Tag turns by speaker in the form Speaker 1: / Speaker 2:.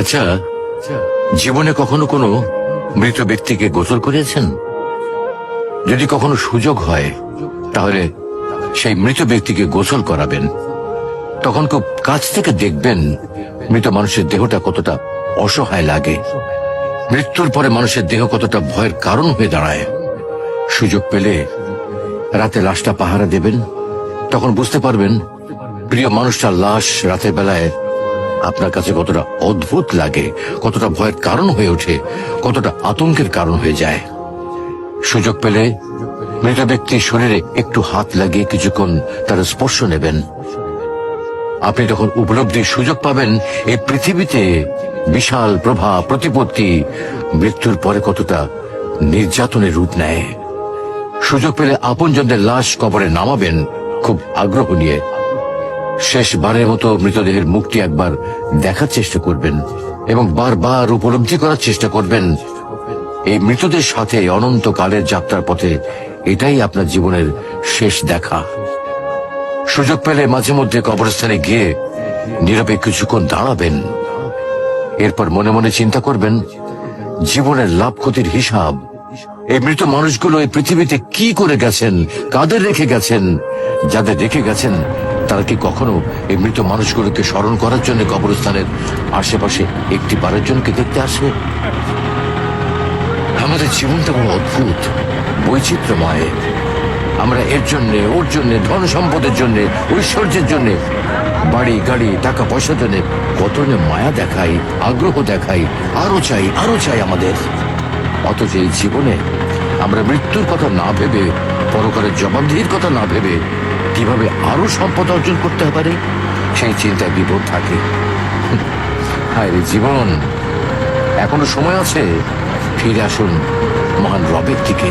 Speaker 1: আচ্ছা, জীবনে কখনো কোনো মৃত ব্যক্তিকে গোসল করিয়েছেন? যদি কখনো সুযোগ হয় তাহলে সেই মৃত ব্যক্তিকে গোসল করাবেন। তখন খুব কাছ থেকে দেখবেন মৃত মানুষের দেহটা কতটা অসহায় লাগে, মৃত্যুর পরে মানুষের দেহ কতটা ভয়ের কারণ হয়ে দাঁড়ায়। সুযোগ পেলে রাতে লাশটা পাহারা দেবেন, তখন বুঝতে পারবেন প্রিয় মানুষটার লাশ রাতের বেলায় আপনার কাছে কতটা অদ্ভুত লাগে, কতটা ভয়ের কারণ হয়ে ওঠে, কতটা আতঙ্কের কারণ হয়ে যায়। সুযোগ পেলে মৃত ব্যক্তির শরীরে একটু হাত লাগিয়ে কিছুক্ষণ তার স্পর্শ নেবেন। আপনি তখন উপলব্ধির সুযোগ পাবেন এই পৃথিবীতে বিশাল প্রভাব প্রতিপত্তি মৃত্যুর পরে কতটা নির্যাতনের রূপ নেয়। সুযোগ পেলে আপনজনদের লাশ কবরে নামাবেন খুব আগ্রহ নিয়ে। শেষবারের মতো মৃতদেহের মুখটি একবার দেখার চেষ্টা করবেন এবং বারবার উপলব্ধি করার চেষ্টা করবেন এই মৃতদের সাথে অনন্তকালের যাত্রার পথে এটাই আপনার জীবনের শেষ দেখা। সুযোগ পেলে মাঝে মধ্যে কবরস্থানে গিয়ে নীরবে কিছুক্ষণ দাঁড়াবেন। এরপর মনে মনে চিন্তা করবেন জীবনের লাভ ক্ষতির হিসাব। এই মৃত মানুষগুলো এই পৃথিবীতে কি করে গেছেন, কাদের রেখে গেছেন। যাদের রেখে গেছেন তারা কি কখনো এই মৃত মানুষগুলোকে স্মরণ করার জন্য কবরস্থানের আশেপাশে একটি বারের জনকে দেখতে আসে? আমাদের জীবনটা বড় অদ্ভুত, বৈচিত্র্যময়। আমরা এর জন্য ওর জন্য, ধন সম্পদের জন্য, ঐশ্বর্যের জন্য, বাড়ি গাড়ি টাকা পয়সার জন্য কত মায়া দেখাই, আগ্রহ দেখাই, আরো চাই আরো চাই আমাদের। অথচ এই জীবনে আমরা মৃত্যুর কথা না ভেবে, পরকালের জবাবদিহির কথা না ভেবে কিভাবে আরো সম্পদ অর্জন করতে পারে সেই চিন্তায় বিপদ থাকে। হায় রে জীবন, এখনো সময় আছে, ফিরে আসুন মহান রবের দিকে।